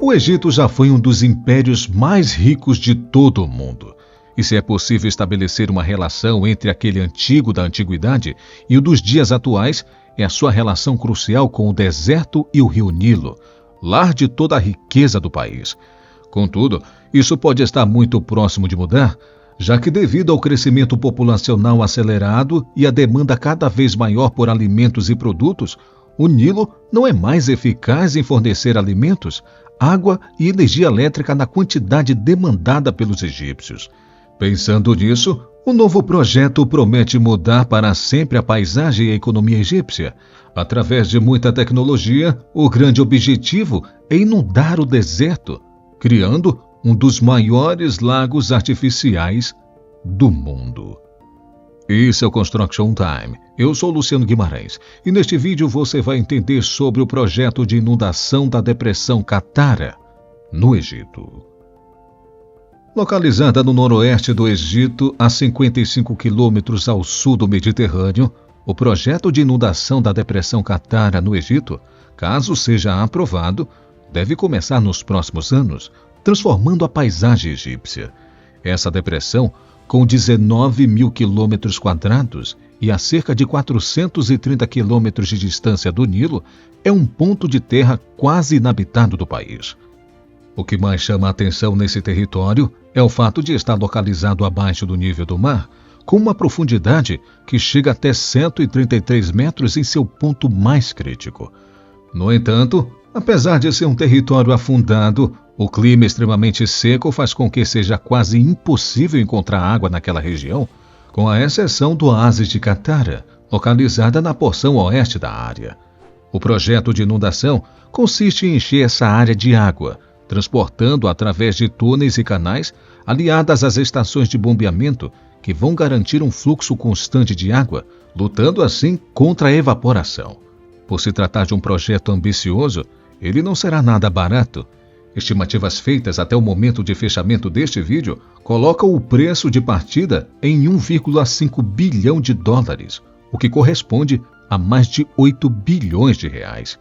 O Egito já foi um dos impérios mais ricos de todo o mundo. E se é possível estabelecer uma relação entre aquele antigo da antiguidade e o dos dias atuais, é a sua relação crucial com o deserto e o rio Nilo, lar de toda a riqueza do país. Contudo, isso pode estar muito próximo de mudar, já que devido ao crescimento populacional acelerado e a demanda cada vez maior por alimentos e produtos, o Nilo não é mais eficaz em fornecer alimentos, água e energia elétrica na quantidade demandada pelos egípcios. Pensando nisso, o novo projeto promete mudar para sempre a paisagem e a economia egípcia. Através de muita tecnologia, o grande objetivo é inundar o deserto, criando um dos maiores lagos artificiais do mundo. Isso é o Construction Time. Eu sou Luciano Guimarães e neste vídeo você vai entender sobre o projeto de inundação da Depressão Qattara, no Egito. Localizada no noroeste do Egito, a 55 quilômetros ao sul do Mediterrâneo, o projeto de inundação da Depressão Qattara no Egito, caso seja aprovado, deve começar nos próximos anos, transformando a paisagem egípcia. Essa depressão, com 19 mil quilômetros quadrados e a cerca de 430 quilômetros de distância do Nilo, é um ponto de terra quase inabitado do país. O que mais chama a atenção nesse território é o fato de estar localizado abaixo do nível do mar, com uma profundidade que chega até 133 metros em seu ponto mais crítico. No entanto, apesar de ser um território afundado, o clima extremamente seco faz com que seja quase impossível encontrar água naquela região, com a exceção do oásis de Qattara, localizada na porção oeste da área. O projeto de inundação consiste em encher essa área de água, transportando através de túneis e canais, aliadas às estações de bombeamento, que vão garantir um fluxo constante de água, lutando assim contra a evaporação. Por se tratar de um projeto ambicioso, ele não será nada barato. Estimativas feitas até o momento de fechamento deste vídeo colocam o preço de partida em 1,5 bilhão de dólares, o que corresponde a mais de 8 bilhões de reais.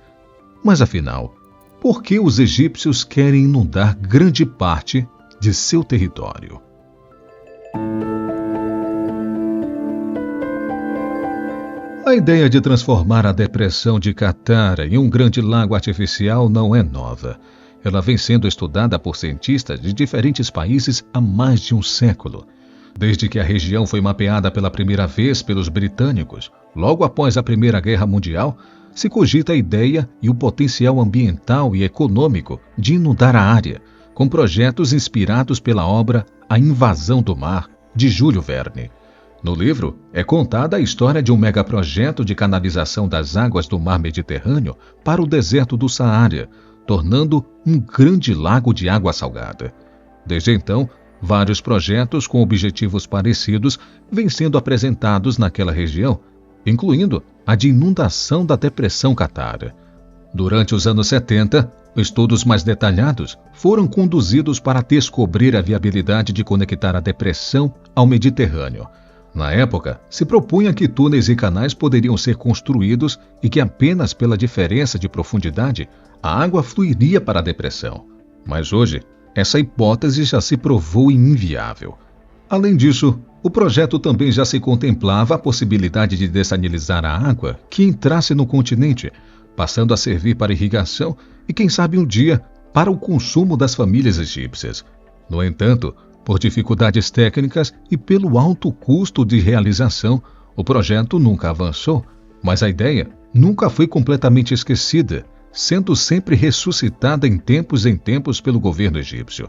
Mas afinal, por que os egípcios querem inundar grande parte de seu território? A ideia de transformar a depressão de Qattara em um grande lago artificial não é nova. Ela vem sendo estudada por cientistas de diferentes países há mais de um século. Desde que a região foi mapeada pela primeira vez pelos britânicos, logo após a Primeira Guerra Mundial, se cogita a ideia e o potencial ambiental e econômico de inundar a área, com projetos inspirados pela obra A Invasão do Mar, de Júlio Verne. No livro, é contada a história de um megaprojeto de canalização das águas do mar Mediterrâneo para o deserto do Saara, tornando um grande lago de água salgada. Desde então, vários projetos com objetivos parecidos vêm sendo apresentados naquela região, incluindo a de inundação da Depressão Qattara. Durante os anos 70, estudos mais detalhados foram conduzidos para descobrir a viabilidade de conectar a depressão ao Mediterrâneo. Na época, se propunha que túneis e canais poderiam ser construídos e que apenas pela diferença de profundidade a água fluiria para a depressão. Mas hoje, essa hipótese já se provou inviável. Além disso, o projeto também já se contemplava a possibilidade de dessalinizar a água que entrasse no continente, passando a servir para irrigação e, quem sabe um dia, para o consumo das famílias egípcias. No entanto, por dificuldades técnicas e pelo alto custo de realização, o projeto nunca avançou, mas a ideia nunca foi completamente esquecida, sendo sempre ressuscitada em tempos pelo governo egípcio.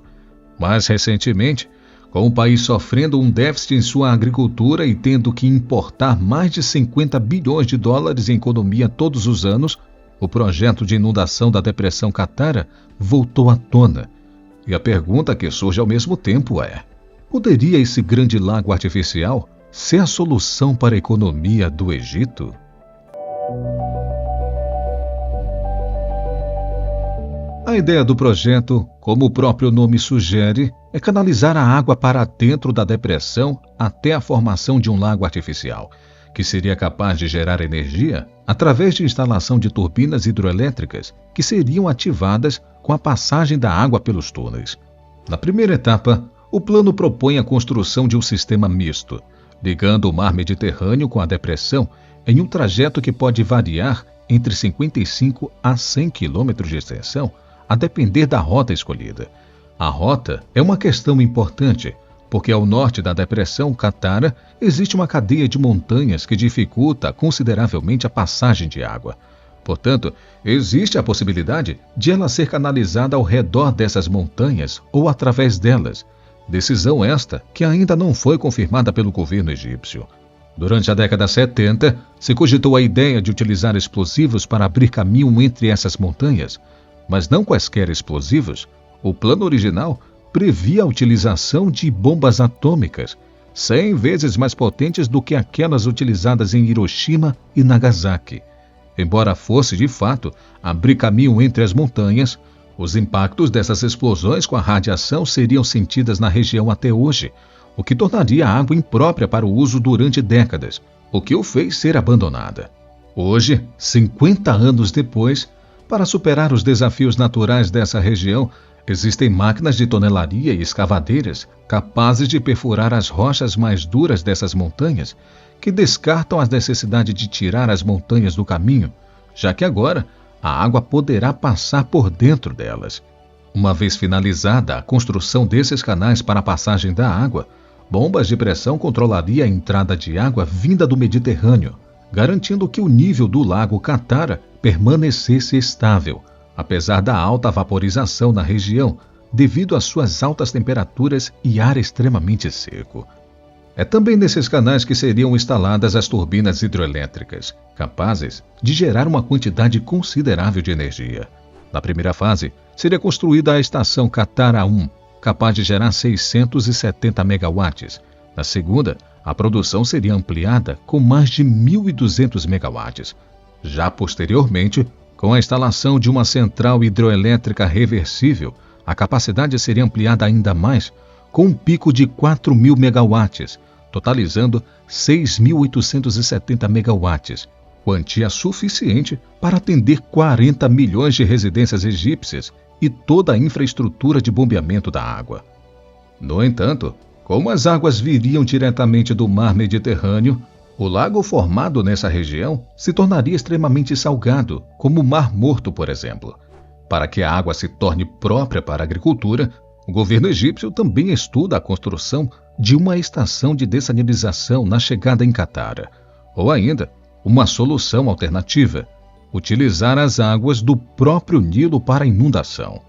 Mais recentemente, com o país sofrendo um déficit em sua agricultura e tendo que importar mais de 50 bilhões de dólares em economia todos os anos, o projeto de inundação da Depressão Qattara voltou à tona. E a pergunta que surge ao mesmo tempo é: poderia esse grande lago artificial ser a solução para a economia do Egito? A ideia do projeto, como o próprio nome sugere, é canalizar a água para dentro da depressão até a formação de um lago artificial. que seria capaz de gerar energia através de instalação de turbinas hidroelétricas que seriam ativadas com a passagem da água pelos túneis. Na primeira etapa, o plano propõe a construção de um sistema misto, ligando o mar Mediterrâneo com a depressão em um trajeto que pode variar entre 55 a 100 quilômetros de extensão, a depender da rota escolhida. A rota é uma questão importante, porque ao norte da depressão Qattara existe uma cadeia de montanhas que dificulta consideravelmente a passagem de água. Portanto, existe a possibilidade de ela ser canalizada ao redor dessas montanhas ou através delas. Decisão esta que ainda não foi confirmada pelo governo egípcio. Durante a década 70, se cogitou a ideia de utilizar explosivos para abrir caminho entre essas montanhas, mas não quaisquer explosivos. O plano original previa a utilização de bombas atômicas, 100 vezes mais potentes do que aquelas utilizadas em Hiroshima e Nagasaki. Embora fosse, de fato, abrir caminho entre as montanhas, os impactos dessas explosões com a radiação seriam sentidas na região até hoje, o que tornaria a água imprópria para o uso durante décadas, o que o fez ser abandonada. Hoje, 50 anos depois, para superar os desafios naturais dessa região, existem máquinas de tonelaria e escavadeiras capazes de perfurar as rochas mais duras dessas montanhas, que descartam a necessidade de tirar as montanhas do caminho, já que agora a água poderá passar por dentro delas. Uma vez finalizada a construção desses canais para a passagem da água, bombas de pressão controlariam a entrada de água vinda do Mediterrâneo, garantindo que o nível do lago Qattara permanecesse estável, apesar da alta vaporização na região, devido às suas altas temperaturas e ar extremamente seco. É também nesses canais que seriam instaladas as turbinas hidroelétricas, capazes de gerar uma quantidade considerável de energia. Na primeira fase, seria construída a estação Qattara 1, capaz de gerar 670 megawatts. Na segunda, a produção seria ampliada com mais de 1.200 megawatts. Já posteriormente, com a instalação de uma central hidroelétrica reversível, a capacidade seria ampliada ainda mais, com um pico de 4.000 megawatts, totalizando 6.870 megawatts, quantia suficiente para atender 40 milhões de residências egípcias e toda a infraestrutura de bombeamento da água. No entanto, como as águas viriam diretamente do mar Mediterrâneo, o lago formado nessa região se tornaria extremamente salgado, como o Mar Morto, por exemplo. Para que a água se torne própria para a agricultura, o governo egípcio também estuda a construção de uma estação de dessalinização na chegada em Qattara, ou ainda, uma solução alternativa, utilizar as águas do próprio Nilo para a inundação.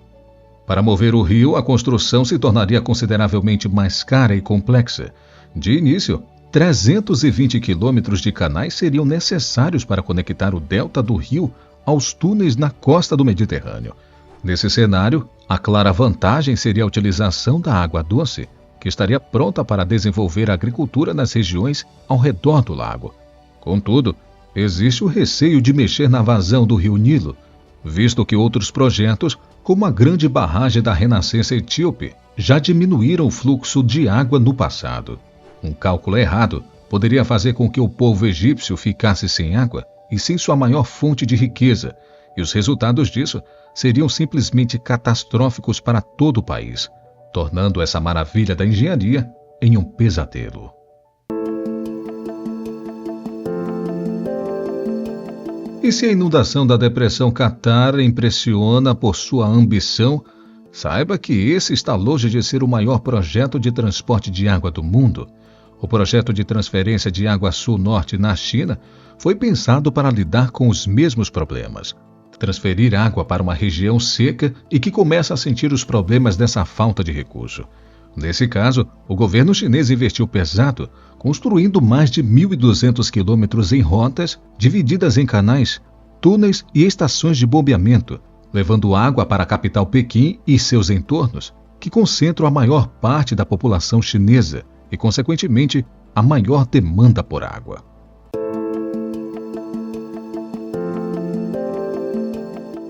Para mover o rio, a construção se tornaria consideravelmente mais cara e complexa. De início, 320 quilômetros de canais seriam necessários para conectar o delta do rio aos túneis na costa do Mediterrâneo. Nesse cenário, a clara vantagem seria a utilização da água doce, que estaria pronta para desenvolver a agricultura nas regiões ao redor do lago. Contudo, existe o receio de mexer na vazão do rio Nilo, visto que outros projetos, como a grande barragem da Renascença Etíope, já diminuíram o fluxo de água no passado. Um cálculo errado poderia fazer com que o povo egípcio ficasse sem água e sem sua maior fonte de riqueza, e os resultados disso seriam simplesmente catastróficos para todo o país, tornando essa maravilha da engenharia em um pesadelo. E se a inundação da depressão Qattara impressiona por sua ambição, saiba que esse está longe de ser o maior projeto de transporte de água do mundo. O projeto de transferência de água sul-norte na China foi pensado para lidar com os mesmos problemas. Transferir água para uma região seca e que começa a sentir os problemas dessa falta de recurso. Nesse caso, o governo chinês investiu pesado, construindo mais de 1.200 quilômetros em rotas divididas em canais, túneis e estações de bombeamento, levando água para a capital Pequim e seus entornos, que concentram a maior parte da população chinesa e, consequentemente, a maior demanda por água.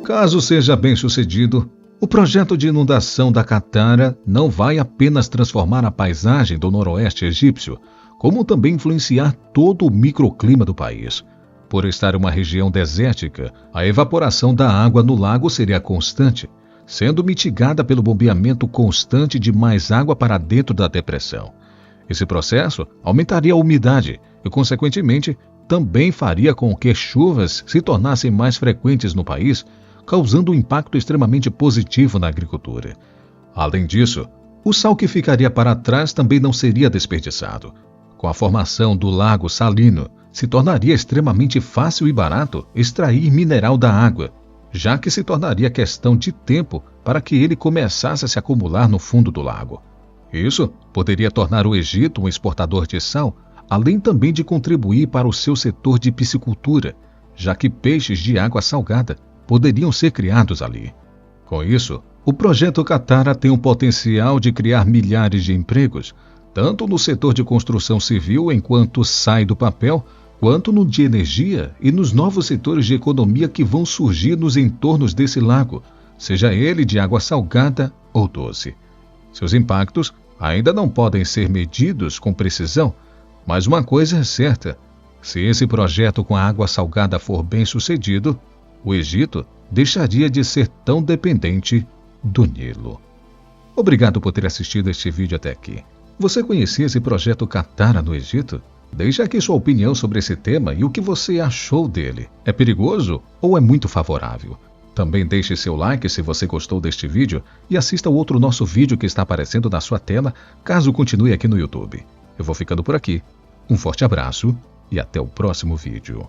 Caso seja bem sucedido, o projeto de inundação da Qattara não vai apenas transformar a paisagem do noroeste egípcio, como também influenciar todo o microclima do país. Por estar uma região desértica, a evaporação da água no lago seria constante, sendo mitigada pelo bombeamento constante de mais água para dentro da depressão. Esse processo aumentaria a umidade e, consequentemente, também faria com que chuvas se tornassem mais frequentes no país, causando um impacto extremamente positivo na agricultura. Além disso, o sal que ficaria para trás também não seria desperdiçado. Com a formação do lago salino, se tornaria extremamente fácil e barato extrair mineral da água, já que se tornaria questão de tempo para que ele começasse a se acumular no fundo do lago. Isso poderia tornar o Egito um exportador de sal, além também de contribuir para o seu setor de piscicultura, já que peixes de água salgada poderiam ser criados ali. Com isso, o projeto Qattara tem um potencial de criar milhares de empregos, tanto no setor de construção civil enquanto sai do papel, quanto no de energia e nos novos setores de economia que vão surgir nos entornos desse lago, seja ele de água salgada ou doce. Seus impactos ainda não podem ser medidos com precisão, mas uma coisa é certa: se esse projeto com a água salgada for bem sucedido, o Egito deixaria de ser tão dependente do Nilo. Obrigado por ter assistido este vídeo até aqui. Você conhecia esse projeto Qattara no Egito? Deixe aqui sua opinião sobre esse tema e o que você achou dele. É perigoso ou é muito favorável? Também deixe seu like se você gostou deste vídeo e assista o outro nosso vídeo que está aparecendo na sua tela, caso continue aqui no YouTube. Eu vou ficando por aqui. Um forte abraço e até o próximo vídeo.